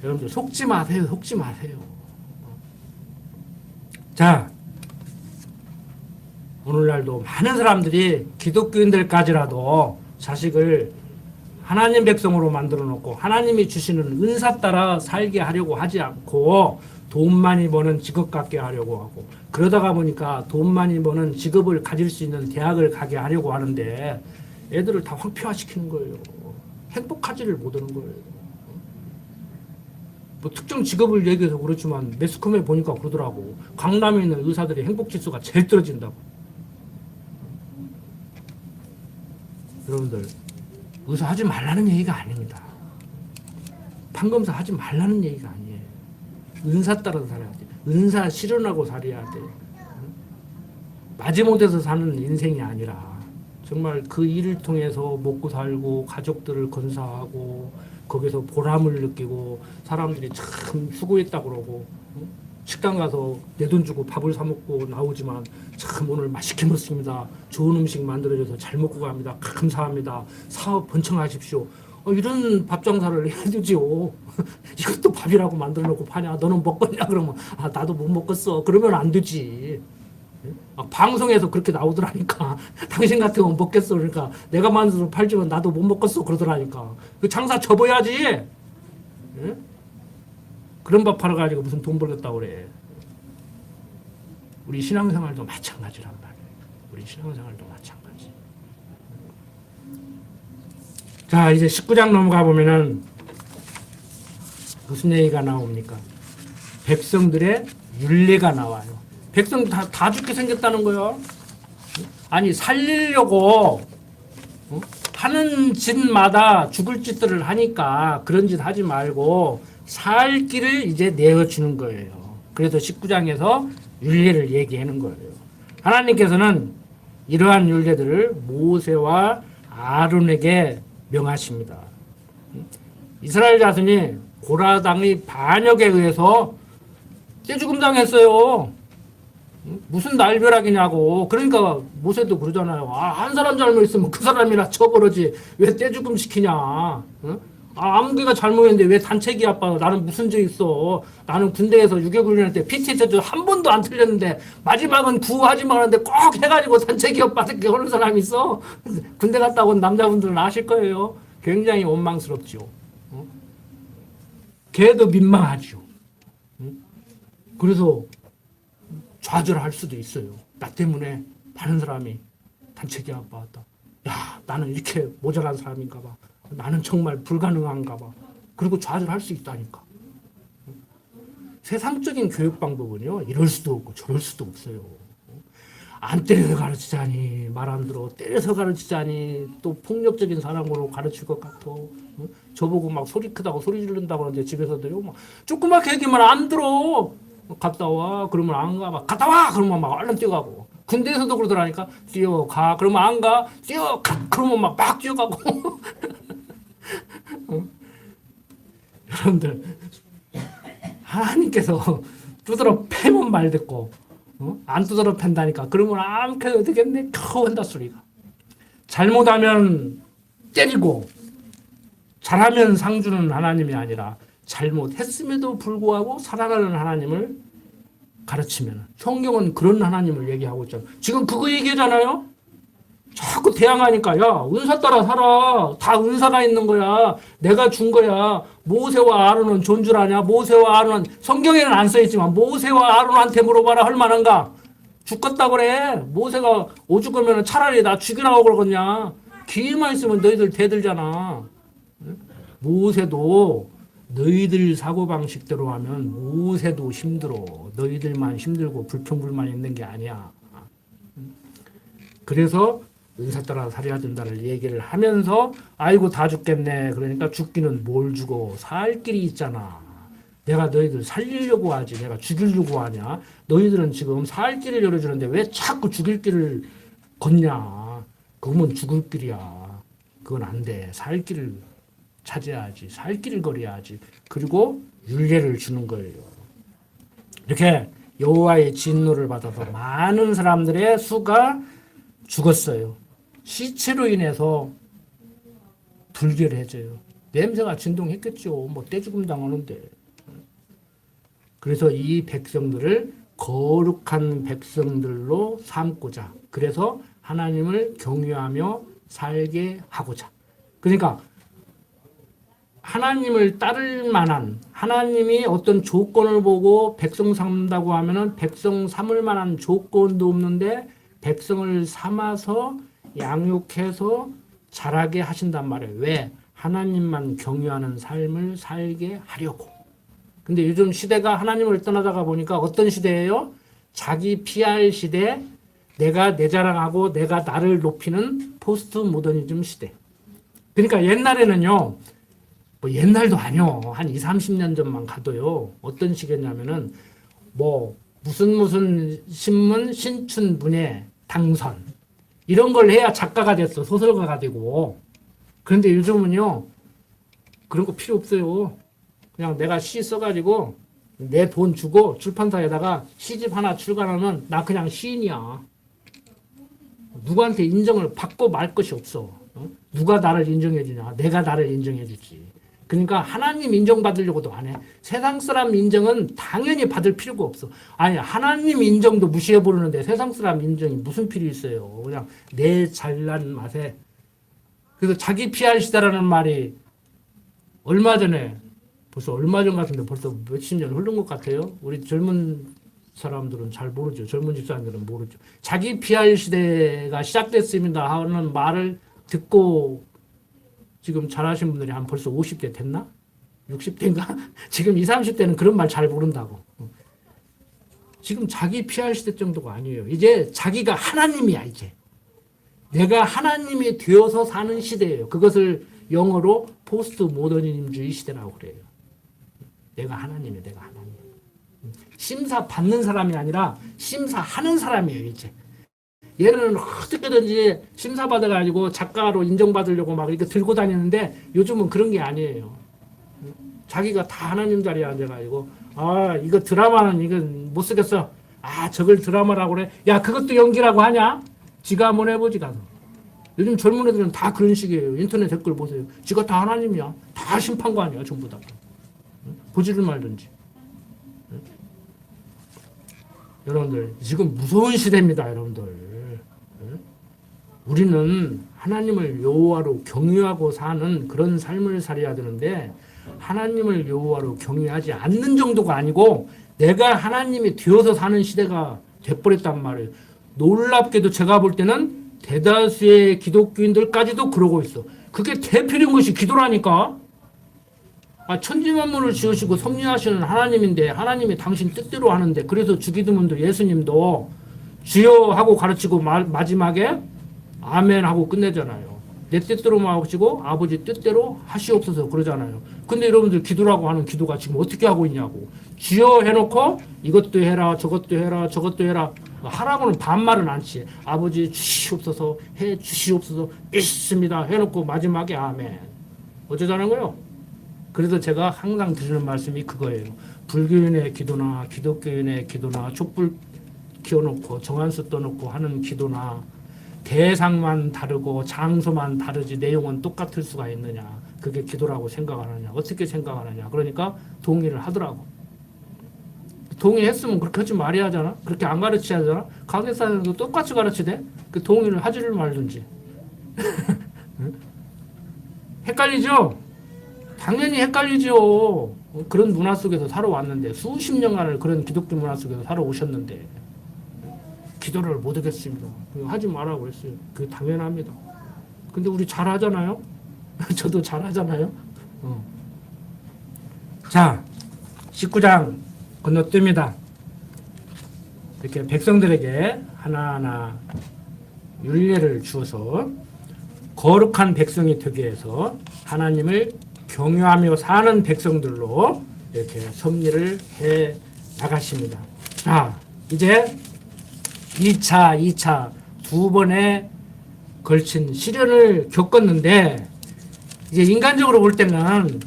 여러분들 속지 마세요. 속지 마세요. 자, 오늘날도 많은 사람들이 기독교인들까지라도 자식을 하나님 백성으로 만들어 놓고 하나님이 주시는 은사 따라 살게 하려고 하지 않고 돈 많이 버는 직업 갖게 하려고 하고 그러다가 보니까 돈 많이 버는 직업을 가질 수 있는 대학을 가게 하려고 하는데 애들을 다 황폐화시키는 거예요. 행복하지를 못하는 거예요. 뭐 특정 직업을 얘기해서 그렇지만 매스컴에 보니까 그러더라고. 강남에 있는 의사들이 행복지수가 제일 떨어진다고. 여러분들 의사 하지 말라는 얘기가 아닙니다. 판검사 하지 말라는 얘기가 아니에요. 은사 따라서 살아야 돼. 은사 실현하고 살아야 돼. 마지못해서 사는 인생이 아니라 정말 그 일을 통해서 먹고 살고 가족들을 건사하고 거기서 보람을 느끼고 사람들이 참 수고했다 그러고 식당 가서 내 돈 주고 밥을 사 먹고 나오지만 참 오늘 맛있게 먹습니다. 좋은 음식 만들어줘서 잘 먹고 갑니다. 감사합니다. 사업 번창하십시오. 이런 밥 장사를 해야 되지요. 이것도 밥이라고 만들어 놓고 파냐? 너는 먹겠냐? 그러면 나도 못 먹겠어. 그러면 안 되지. 방송에서 그렇게 나오더라니까. 당신 같으면 먹겠어. 그러니까 내가 만들어서 팔지만 나도 못 먹겠어. 그러더라니까. 그 장사 접어야지. 예? 그런 밥 팔아가지고 무슨 돈 벌겠다고 그래. 우리 신앙생활도 마찬가지란 말이에요. 우리 신앙생활도 마찬가지. 자, 이제 19장 넘어가 보면은 무슨 얘기가 나옵니까? 백성들의 율례가 나와요. 백성 다 죽게 생겼다는 거예요. 아니 살리려고 하는 짓마다 죽을 짓들을 하니까 그런 짓 하지 말고 살 길을 이제 내어주는 거예요. 그래서 19장에서 율례를 얘기하는 거예요. 하나님께서는 이러한 율례들을 모세와 아론에게 명하십니다. 이스라엘 자손이 고라당의 반역에 의해서 떼죽음 당했어요. 무슨 날벼락이냐고. 그러니까 모세도 그러잖아요. 한 사람 잘못했으면 그 사람이나 쳐버리지 왜 떼죽음 시키냐. 아무개가 잘못했는데 왜 단체기 아빠 나는 무슨 죄 있어. 나는 군대에서 6.25 훈련할 때 PT에서도 한 번도 안 틀렸는데 마지막은 구하지 말았는데 꼭 해가지고 단체기 아빠 새끼 하는 사람이 있어. 군대 갔다 온 남자분들은 아실 거예요. 굉장히 원망스럽죠. 걔도 민망하죠. 그래서 좌절할 수도 있어요. 나 때문에 많은 사람이 단체기 아빠 왔다. 야, 나는 이렇게 모자란 사람인가 봐. 나는 정말 불가능한가 봐. 그리고 좌절할 수 있다니까. 세상적인 교육 방법은요, 이럴 수도 없고 저럴 수도 없어요. 안 때려서 가르치자니, 말 안 들어. 때려서 가르치자니, 또 폭력적인 사람으로 가르칠 것 같아. 저보고 막 소리 크다고 소리 지른다고 하는데 집에서도요, 막 조그맣게 얘기만 안 들어. 갔다 와. 그러면 안 가. 막 갔다 와. 그러면 막 얼른 뛰어가고. 군대에서도 그러더라니까. 뛰어가. 그러면 안 가. 뛰어가. 그러면 막 뛰어가고. 여러분들, 하나님께서 두드러 패면 말 듣고, 안 두드러 팬다니까. 그러면 아무렇게나 되겠네. 겨우 한다 소리가. 잘못하면 때리고, 잘하면 상 주는 하나님이 아니라, 잘못했음에도 불구하고 살아가는 하나님을 가르치면, 성경은 그런 하나님을 얘기하고 있잖아요. 지금 그거 얘기하잖아요. 자꾸 대항하니까 야 은사 따라 살아. 다 은사가 있는 거야. 내가 준 거야. 모세와 아론은 존줄 아냐? 모세와 아론은 성경에는 안 써있지만 모세와 아론한테 물어봐라. 할 만한가? 죽겠다 그래. 모세가 오죽 거면 차라리 나 죽이라고 그러겠냐. 기회만 있으면 너희들 대들잖아. 모세도 너희들 사고방식대로 하면 모세도 힘들어. 너희들만 힘들고 불평불만 있는 게 아니야. 그래서 은사 따라 살아야 된다를 얘기를 하면서 아이고 다 죽겠네. 그러니까 죽기는 뭘 주고 살 길이 있잖아. 내가 너희들 살리려고 하지 내가 죽이려고 하냐. 너희들은 지금 살 길을 열어주는데 왜 자꾸 죽일 길을 걷냐. 그거면 죽을 길이야. 그건 안 돼. 살 길을 찾아야지. 살 길을 걸어야지. 그리고 율례를 주는 거예요. 이렇게 여호와의 진노를 받아서 많은 사람들의 수가 죽었어요. 시체로 인해서 불결해져요. 냄새가 진동했겠죠. 뭐 떼죽음 당하는데. 그래서 이 백성들을 거룩한 백성들로 삼고자. 그래서 하나님을 경외하며 살게 하고자. 그러니까 하나님을 따를 만한 하나님이 어떤 조건을 보고 백성 삼다고 하면은 백성 삼을 만한 조건도 없는데 백성을 삼아서 양육해서 자라게 하신단 말이에요. 왜? 하나님만 경유하는 삶을 살게 하려고. 근데 요즘 시대가 하나님을 떠나다가 보니까 어떤 시대예요? 자기 PR 시대, 내가 내 자랑하고 내가 나를 높이는 포스트 모더니즘 시대. 그러니까 옛날에는요, 뭐 옛날도 아니요. 한 20, 30년 전만 가도요. 어떤 시기였냐면은 뭐 무슨 신문 신춘문예 당선 이런 걸 해야 작가가 됐어. 소설가가 되고. 그런데 요즘은요. 그런 거 필요 없어요. 그냥 내가 시 써가지고 내 돈 주고 출판사에다가 시집 하나 출간하면 나 그냥 시인이야. 누구한테 인정을 받고 말 것이 없어. 누가 나를 인정해 주냐. 내가 나를 인정해 주지. 그러니까 하나님 인정받으려고도 안 해. 세상 사람 인정은 당연히 받을 필요가 없어. 아니 하나님 인정도 무시해버리는데 세상 사람 인정이 무슨 필요 있어요. 그냥 내 잘난 맛에. 그래서 자기 PR 시대라는 말이 얼마 전에 벌써 얼마 전 같은데 벌써 몇십 년 흐른 것 같아요. 우리 젊은 사람들은 잘 모르죠. 젊은 집사람들은 모르죠. 자기 PR 시대가 시작됐습니다 하는 말을 듣고 지금 잘하신 분들이 한 벌써 50대 됐나? 60대인가? 지금 20, 30대는 그런 말 잘 모른다고. 지금 자기 피할 시대 정도가 아니에요. 이제 자기가 하나님이야, 이제. 내가 하나님이 되어서 사는 시대예요. 그것을 영어로 포스트 모더니즘주의 시대라고 그래요. 내가 하나님이에요, 내가 하나님. 심사 받는 사람이 아니라 심사하는 사람이에요, 이제. 얘는 어떻게든지 심사 받아가지고 작가로 인정받으려고 막 이렇게 들고 다니는데 요즘은 그런 게 아니에요. 자기가 다 하나님 자리에 앉아가지고, 아, 이거 드라마는 이건 못 쓰겠어. 아, 저걸 드라마라고 그래. 야, 그것도 연기라고 하냐? 지가 한번 해보지, 가서. 요즘 젊은 애들은 다 그런 식이에요. 인터넷 댓글 보세요. 지가 다 하나님이야. 다 심판관이야, 전부 다. 보지를 말든지. 여러분들, 지금 무서운 시대입니다, 여러분들. 우리는 하나님을 여호와로 경유하고 사는 그런 삶을 살아야 되는데, 하나님을 여호와로 경유하지 않는 정도가 아니고 내가 하나님이 되어서 사는 시대가 돼버렸단 말이에요. 놀랍게도 제가 볼 때는 대다수의 기독교인들까지도 그러고 있어. 그게 대표적인 것이 기도라니까. 아, 천지만물을 지으시고 섭리하시는 하나님인데 하나님이 당신 뜻대로 하는데, 그래서 주기도문도 예수님도 주여 하고 가르치고 마지막에 아멘 하고 끝내잖아요. 내 뜻대로만 하시고 아버지 뜻대로 하시옵소서 그러잖아요. 근데 여러분들 기도라고 하는 기도가 지금 어떻게 하고 있냐고. 주여 해놓고 이것도 해라 저것도 해라 저것도 해라. 하라고는 반말은 않지. 아버지 주시옵소서 해 주시옵소서 있습니다 해놓고 마지막에 아멘. 어쩌자는 거요? 그래서 제가 항상 드리는 말씀이 그거예요. 불교인의 기도나 기독교인의 기도나 촛불 키워놓고 정한수 떠놓고 하는 기도나 대상만 다르고 장소만 다르지 내용은 똑같을 수가 있느냐. 그게 기도라고 생각하느냐. 어떻게 생각하느냐. 그러니까 동의를 하더라고. 동의했으면 그렇게 하지 말아야 하잖아. 그렇게 안 가르쳐야 하잖아. 강대사님도 똑같이 가르치대. 그 동의를 하지를 말든지. 헷갈리죠? 당연히 헷갈리죠. 그런 문화 속에서 살아왔는데, 수십 년간을 그런 기독교 문화 속에서 살아오셨는데 기도를 못 하겠습니다. 하지 말라고 했어요. 그게 당연합니다. 근데 우리 잘하잖아요. 저도 잘하잖아요. 자, 19장 건너뜁니다. 이렇게 백성들에게 하나하나 율례를 주어서 거룩한 백성이 되게 해서 하나님을 경유하며 사는 백성들로 이렇게 섭리를 해 나가십니다. 자, 이제 2차 두 번에 걸친 시련을 겪었는데, 이제 인간적으로 볼 때는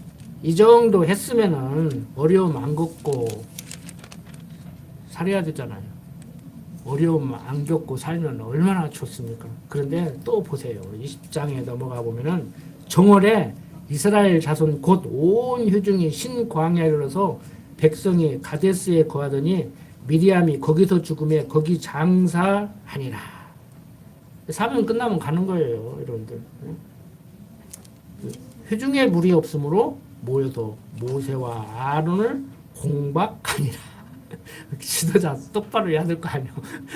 이 정도 했으면은 어려움 안 겪고 살아야 되잖아요. 어려움 안 겪고 살면 얼마나 좋습니까? 그런데 또 보세요. 20장에 넘어가 보면은 정월에 이스라엘 자손 곧 온 회중이 신광야에 이르러서 백성이 가데스에 거하더니 미리암이 거기서 죽음에 거기 장사하니라. 사명 끝나면 가는 거예요, 여러분들. 회중에 물이 없으므로 모여서 모세와 아론을 공박하니라. 지도자 똑바로 해야 될 거 아니에요.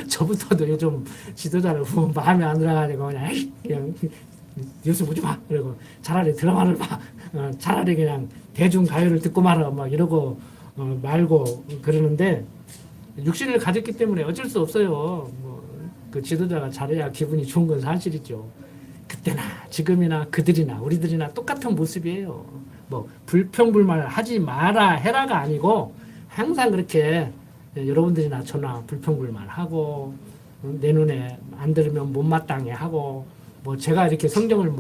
저부터도 요즘 지도자를 보면 마음에 안 들어가지고 그냥 뉴스 보지 마. 그리고 차라리 드라마를 봐. 차라리 그냥 대중 가요를 듣고 말아. 막 이러고 말고 그러는데, 육신을 가졌기 때문에 어쩔 수 없어요. 그 지도자가 잘해야 기분이 좋은 건 사실이죠. 그때나 지금이나 그들이나 우리들이나 똑같은 모습이에요. 뭐 불평불만 하지 마라 해라가 아니고, 항상 그렇게 여러분들이나 저나 불평불만 하고, 내 눈에 안 들으면 못마땅해 하고, 뭐 제가 이렇게 성경을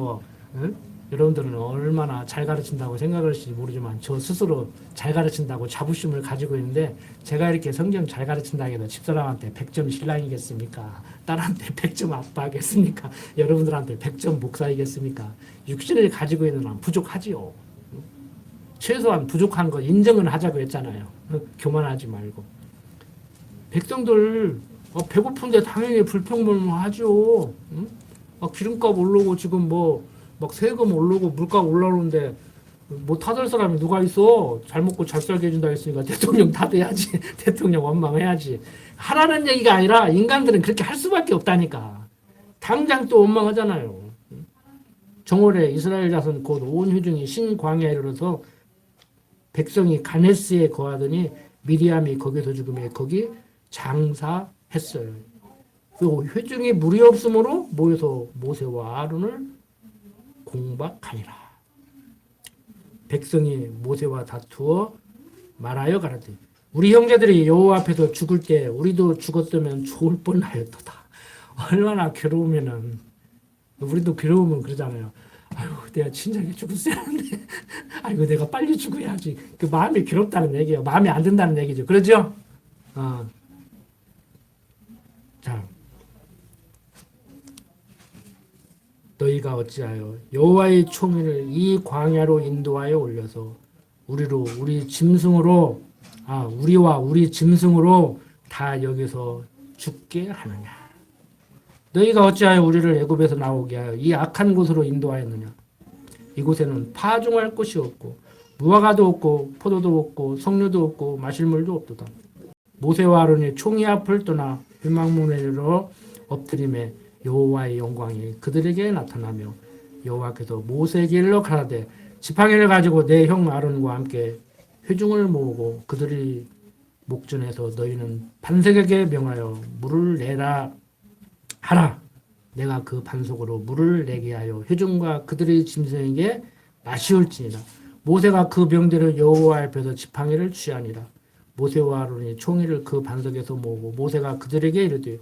여러분들은 얼마나 잘 가르친다고 생각할지 모르지만 저 스스로 잘 가르친다고 자부심을 가지고 있는데, 제가 이렇게 성경 잘 가르친다고 해도 집사람한테 100점 신랑이겠습니까? 딸한테 100점 아빠겠습니까? 여러분들한테 100점 목사이겠습니까? 육신을 가지고 있는 한 부족하지요. 최소한 부족한 거 인정은 하자고 했잖아요. 교만하지 말고. 백성들 배고픈데 당연히 불평불만하죠. 기름값 오르고 지금 막 세금 오르고 물가 올라오는데 뭐 타들 사람이 누가 있어? 잘 먹고 잘 살게 해준다 했으니까 대통령 타대야지. 대통령 원망해야지. 하라는 얘기가 아니라 인간들은 그렇게 할 수밖에 없다니까. 당장 또 원망하잖아요. 정월에 이스라엘 자손 곧 온 회중이 신광야에 이르러서 백성이 가네스에 거하더니 미리암이 거기서 죽음에 거기 장사했어요. 요 회중이 물이 없으므로 모여서 모세와 아론을 공박하니라. 백성이 모세와 다투어 말하여 가라되 우리 형제들이 여호와 앞에서 죽을 때 우리도 죽었으면 좋을 뻔하였도다. 얼마나 괴로우면은 우리도 괴로우면 그러잖아요. 아유 내가 진작에 죽었어야 하는데 아이고 내가 빨리 죽어야지. 그 마음이 괴롭다는 얘기예요. 마음이 안 든다는 얘기죠. 그러죠? 자, 너희가 어찌하여 여호와의 총회를 이 광야로 인도하여 올려서 우리 짐승으로 우리와 우리 짐승으로 다 여기서 죽게 하느냐? 너희가 어찌하여 우리를 애굽에서 나오게 하여 이 악한 곳으로 인도하였느냐? 이곳에는 파종할 곳이 없고 무화과도 없고 포도도 없고 석류도 없고 마실 물도 없도다. 모세와 아론이 총이 앞을 떠나 회막문으로 엎드림에 여호와의 영광이 그들에게 나타나며 여호와께서 모세에게 일러 가라되 지팡이를 가지고 내 형 아론과 함께 회중을 모으고 그들이 목전에서 너희는 반석에게 명하여 물을 내라 하라. 내가 그 반석으로 물을 내게 하여 회중과 그들의 짐승에게 마시올지니라. 모세가 그 명대로 여호와 앞에서 지팡이를 취하니라. 모세와 아론이 총이를 그 반석에서 모으고 모세가 그들에게 이르되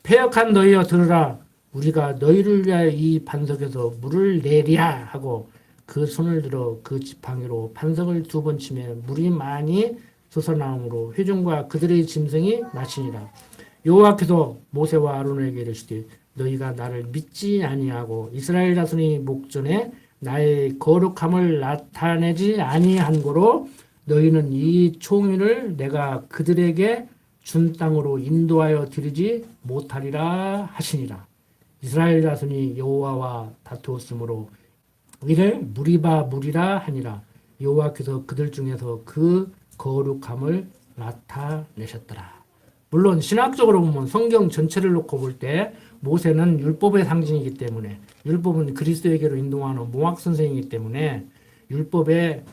패역한 너희여 들으라. 우리가 너희를 위하여 이 반석에서 물을 내랴 하고 그 손을 들어 그 지팡이로 반석을 2번 치매 물이 많이 솟아나오므로 회중과 그들의 짐승이 마시니라. 여호와께서 모세와 아론에게 이르시되 너희가 나를 믿지 아니하고 이스라엘 자손의 목전에 나의 거룩함을 나타내지 아니한 고로 너희는 이 총위를 내가 그들에게 준 땅으로 인도하여 드리지 못하리라 하시니라. 이스라엘 자손이 여호와와 다투었으므로 이를 무리라 하니라. 여호와께서 그들 중에서 그 거룩함을 나타내셨더라. 물론 신학적으로 보면 성경 전체를 놓고 볼 때 모세는 율법의 상징이기 때문에 율법은 그리스도에게로 인도하는 몽학 선생이기 때문에 율법의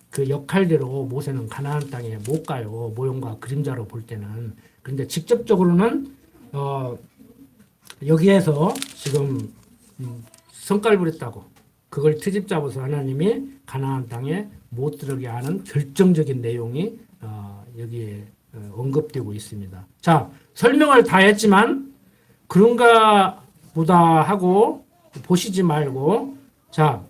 그 역할대로 모세는 가나안 땅에 못 가요. 모형과 그림자로 볼 때는. 그런데 직접적으로는 여기에서 지금 성깔 부렸다고 그걸 트집 잡아서 하나님이 가나안 땅에 못 들어게 하는 결정적인 내용이 여기에 언급되고 있습니다. 자, 설명을 다 했지만 그런가 보다 하고 보시지 말고 자,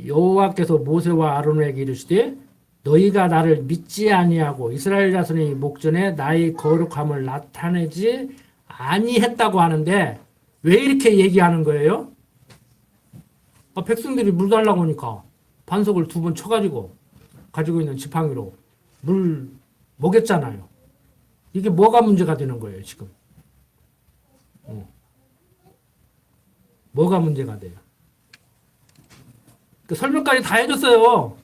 여호와께서 모세와 아론에게 이르시되 너희가 나를 믿지 아니하고 이스라엘 자손의 목전에 나의 거룩함을 나타내지 아니했다고 하는데 왜 이렇게 얘기하는 거예요? 백성들이 물 달라고 하니까 반석을 2번 쳐가지고 가지고 있는 지팡이로 물 먹였잖아요. 이게 뭐가 문제가 되는 거예요, 지금? 뭐가 문제가 돼요? 그 설명까지 다 해줬어요.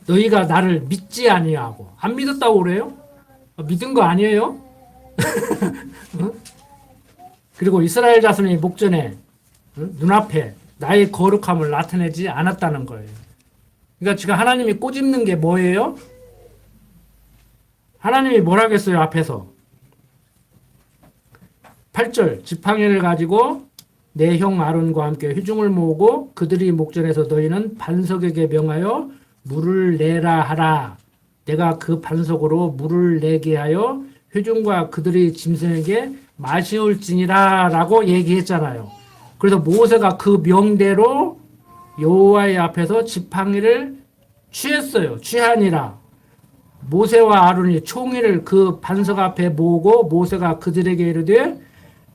너희가 나를 믿지 아니하고 안 믿었다고 그래요? 믿은 거 아니에요? 그리고 이스라엘 자손의 목전에 눈앞에 나의 거룩함을 나타내지 않았다는 거예요. 그러니까 지금 하나님이 꼬집는 게 뭐예요? 하나님이 뭐라겠어요 앞에서 8절 지팡이를 가지고 내 형 아론과 함께 회중을 모으고 그들이 목전에서 너희는 반석에게 명하여 물을 내라 하라. 내가 그 반석으로 물을 내게 하여 회중과 그들의 짐승에게 마시올지니라 라고 얘기했잖아요. 그래서 모세가 그 명대로 여호와의 앞에서 지팡이를 취했어요. 취하니라. 모세와 아론이 총회를 그 반석 앞에 모으고 모세가 그들에게 이르되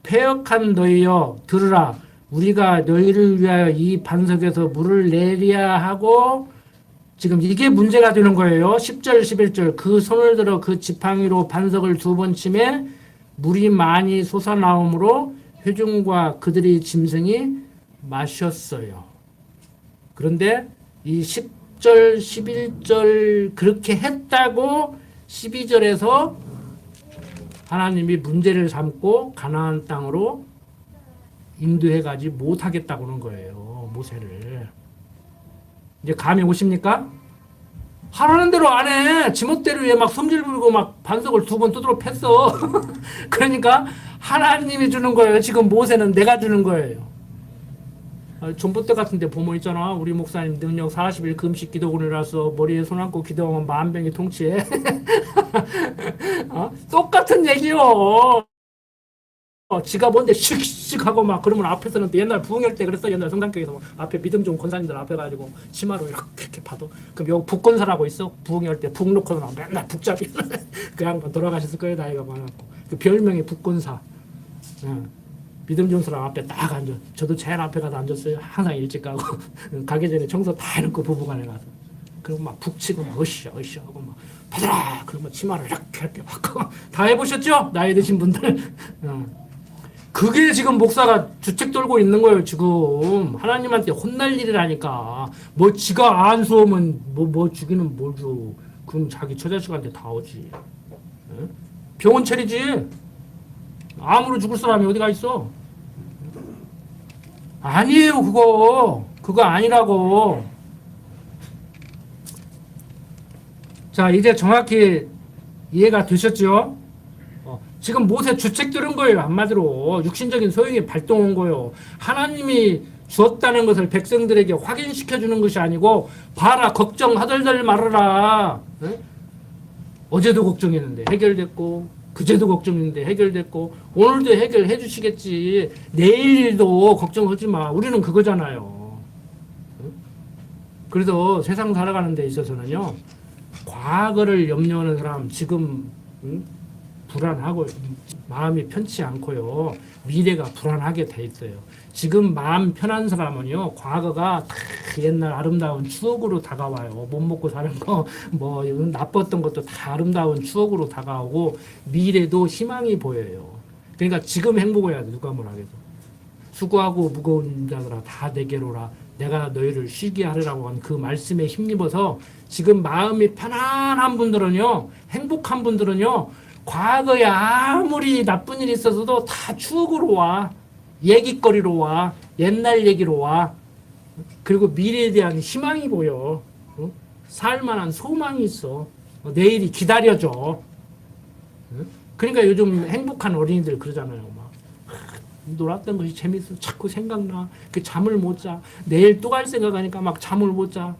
패역한 너희여 들으라. 우리가 너희를 위하여 이 반석에서 물을 내리야 하고 지금 이게 문제가 되는 거예요. 10절 11절 그 손을 들어 그 지팡이로 반석을 2번 치매 물이 많이 솟아나오므로 회중과 그들의 짐승이 마셨어요. 그런데 이 10절 11절 그렇게 했다고 12절에서 하나님이 문제를 삼고 가나안 땅으로 인도해가지 못하겠다고 하는 거예요. 모세를. 이제 감이 오십니까? 하라는 대로 안 해. 지멋대로 해. 막 성질 부리고 막 반석을 2번 두드러 팼어. 그러니까 하나님이 주는 거예요. 지금 모세는 내가 주는 거예요. 전봇 때 같은데 보면 있잖아. 우리 목사님 능력 40일 금식 기도군이라서 머리에 손 얹고 기도하면 만병이 통치해. 똑같은 얘기요. 지가 뭔데 씩씩 하고 막 그러면 앞에서는 또 옛날 부흥회 때 그랬어. 옛날 성당교회에서 앞에 믿음 좋은 권사님들 앞에 가지고 치마로 이렇게 봐도 그럼 여기 북권사라고 있어. 부흥회 때 북 놓고는 맨날 북잡이 그 양반 돌아가셨을 거예요. 나이가 많았고 그 별명이 북권사. 믿음 좋은 사람 앞에 딱 앉아. 저도 제일 앞에 가서 앉았어요. 항상 일찍 가고 가기 전에 청소 다 해놓고 부부간에 가서 그리고 막 북치고 막 으쌰 하고 막 받아라 그러면 치마를 이렇게 받고 다 해보셨죠? 나이 드신 분들. 그게 지금 목사가 주책 돌고 있는 거예요. 지금 하나님한테 혼날 일이라니까. 뭐 지가 안 수오면 뭐 주기는 뭘 줘. 그럼 자기 처자식한테 다 오지. 병원 차리지. 암으로 죽을 사람이 어디가 있어. 아니에요. 그거 아니라고. 자 이제 정확히 이해가 되셨죠? 지금 모세 주책 들은 거예요. 한마디로 육신적인 소용이 발동한 거예요. 하나님이 주었다는 것을 백성들에게 확인시켜주는 것이 아니고 봐라 걱정 하덜덜 말아라. 어제도 걱정했는데 해결됐고 그제도 걱정했는데 해결됐고 오늘도 해결해 주시겠지. 내일 일도 걱정하지 마. 우리는 그거잖아요. 그래서 세상 살아가는 데 있어서는요. 과거를 염려하는 사람 지금 불안하고 마음이 편치 않고요. 미래가 불안하게 돼 있어요. 지금 마음 편한 사람은요. 과거가 다 옛날 아름다운 추억으로 다가와요. 못 먹고 사는 거 뭐 나빴던 것도 다 아름다운 추억으로 다가오고 미래도 희망이 보여요. 그러니까 지금 행복을 해야 돼. 누가 뭐라 해도. 수고하고 무거운 자들아 다 내게로라. 내가 너희를 쉬게 하리라고 한 그 말씀에 힘입어서 지금 마음이 편안한 분들은요. 행복한 분들은요. 과거에 아무리 나쁜 일이 있어서도 다 추억으로 와. 얘기거리로 와. 옛날 얘기로 와. 그리고 미래에 대한 희망이 보여. 살만한 소망이 있어. 내일이 기다려져. 그러니까 요즘 행복한 어린이들 그러잖아요. 막 놀았던 것이 재밌어. 자꾸 생각나. 그 잠을 못 자. 내일 또 갈 생각하니까 막 잠을 못 자.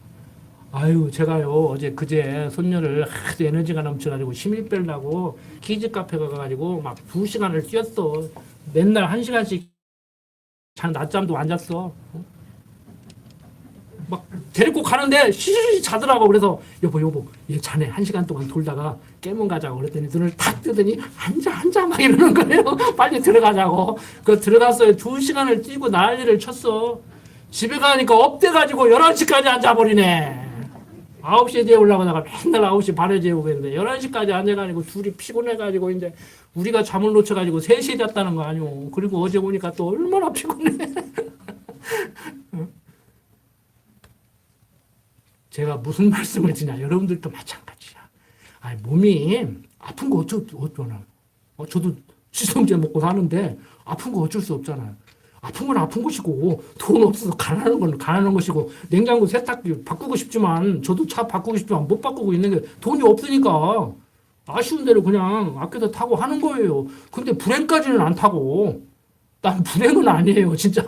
아유, 제가요, 어제 그제 손녀를 하도 에너지가 넘쳐가지고 힘을 빼려고 키즈 카페 가가지고 막 2시간을 뛰었어. 맨날 1시간씩 낮잠도 안 잤어. 막 데리고 가는데 시시시 자더라고. 그래서 여보, 얘 자네 1시간 동안 돌다가 깨문 가자고 그랬더니 눈을 탁 뜨더니 앉아 막 이러는 거예요. 빨리 들어가자고. 그 들어갔어요. 2시간을 뛰고 난리를 쳤어. 집에 가니까 업돼가지고 11시까지 앉아버리네. 9시에 재우려고 하다가 맨날 9시 반에 재우고 있는데 11시까지 앉아가지고 둘이 피곤해가지고 이제 우리가 잠을 놓쳐가지고 3시에 잤다는 거 아니오. 그리고 어제 보니까 또 얼마나 피곤해. 제가 무슨 말씀을 드냐. 여러분들도 마찬가지야. 아니, 몸이 아픈 거 어쩌나. 저도 지성제 먹고 사는데 아픈 거 어쩔 수 없잖아요. 아픈 건 아픈 것이고 돈 없어서 가난한 건 가난한 것이고 냉장고 세탁기 바꾸고 싶지만 저도 차 바꾸고 싶지만 못 바꾸고 있는 게 돈이 없으니까 아쉬운 대로 그냥 아껴서 타고 하는 거예요. 근데 불행까지는 안 타고 난 불행은 아니에요. 진짜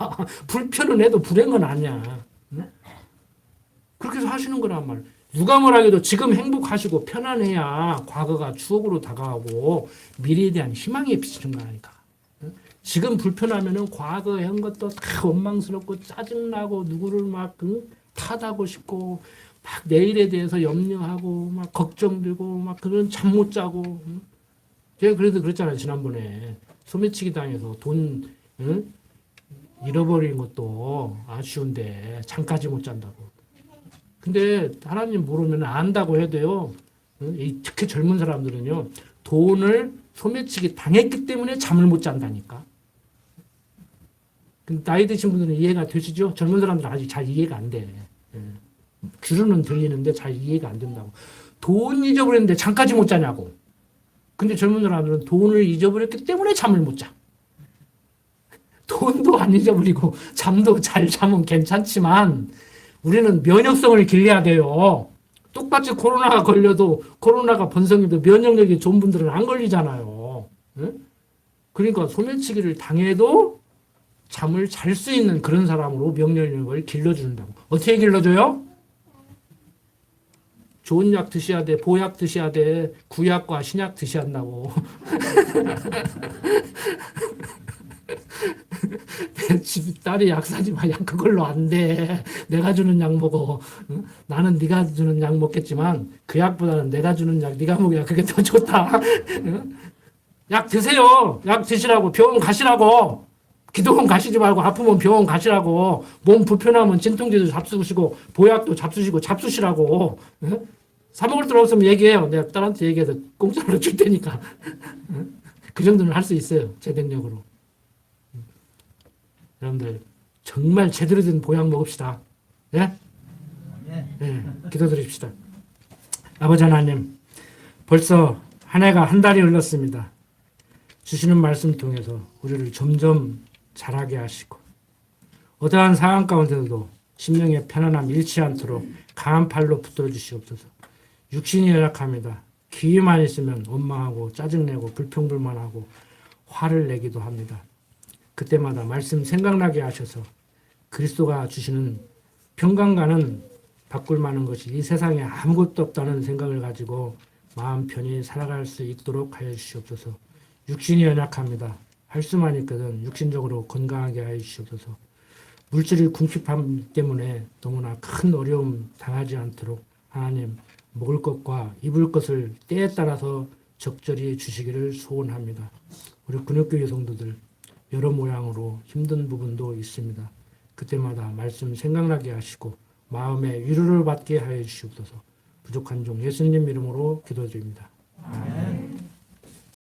불편은 해도 불행은 아니야. 응? 그렇게 해서 하시는 거란 말. 누가 뭐라 해도 지금 행복하시고 편안해야 과거가 추억으로 다가오고 미래에 대한 희망이 비치는 거라니까. 지금 불편하면은 과거에 한 것도 다 원망스럽고 짜증나고 누구를 막 탓하고 싶고 막 내일에 대해서 염려하고 막 걱정되고 막 그런 잠 못 자고. 제가 그래도 그랬잖아요. 지난번에 소매치기 당해서 돈 잃어버린 것도 아쉬운데 잠까지 못 잔다고. 근데 하나님 모르면 안다고 해도요. 특히 젊은 사람들은요. 돈을 소매치기 당했기 때문에 잠을 못 잔다니까. 나이 드신 분들은 이해가 되시죠? 젊은 사람들은 아직 잘 이해가 안 돼. 귀로는 들리는데 잘 이해가 안 된다고. 돈 잊어버렸는데 잠까지 못 자냐고. 근데 젊은 사람들은 돈을 잊어버렸기 때문에 잠을 못 자. 돈도 안 잊어버리고 잠도 잘 자면 괜찮지만 우리는 면역성을 길러야 돼요. 똑같이 코로나가 걸려도 코로나가 번성해도 면역력이 좋은 분들은 안 걸리잖아요. 예? 그러니까 소매치기를 당해도 잠을 잘 수 있는 그런 사람으로 면역력을 길러준다고. 어떻게 길러줘요? 좋은 약 드셔야 돼. 보약 드셔야 돼. 구약과 신약 드셔야 한다고. 내 집 딸이 약 사지 마. 약 그걸로 안 돼. 내가 주는 약 먹어. 응? 나는 네가 주는 약 먹겠지만 그 약보다는 내가 주는 약 네가 먹어야 그게 더 좋다. 응? 약 드세요. 약 드시라고. 병원 가시라고. 기도원 가시지 말고 아프면 병원 가시라고. 몸 불편하면 진통제도 잡수시고 보약도 잡수시라고. 응? 사 먹을 돈 없으면 얘기해요. 내가 딸한테 얘기해서 공짜로 줄 테니까. 응? 그 정도는 할 수 있어요. 제 능력으로. 여러분들 정말 제대로 된 보약 먹읍시다. 예? 예, 기도드립시다. 아버지 하나님, 벌써 한 해가 한 달이 흘렀습니다. 주시는 말씀 통해서 우리를 점점 자라게 하시고 어떠한 상황 가운데서도 심령의 편안함 잃지 않도록 강한 팔로 붙들어 주시옵소서. 육신이 연약합니다. 기회만 있으면 원망하고 짜증내고 불평불만하고 화를 내기도 합니다. 그때마다 말씀 생각나게 하셔서 그리스도가 주시는 평강과는 바꿀 만한 것이 이 세상에 아무것도 없다는 생각을 가지고 마음 편히 살아갈 수 있도록 하여 주시옵소서. 육신이 연약합니다. 할 수만 있거든 육신적으로 건강하게 하여 주시옵소서. 물질의 궁핍함 때문에 너무나 큰 어려움 당하지 않도록 하나님 먹을 것과 입을 것을 때에 따라서 적절히 주시기를 소원합니다. 우리 근육교회 성도들 여러 모양으로 힘든 부분도 있습니다. 그때마다 말씀 생각나게 하시고 마음의 위로를 받게 하여 주시옵소서. 부족한 종 예수님 이름으로 기도드립니다.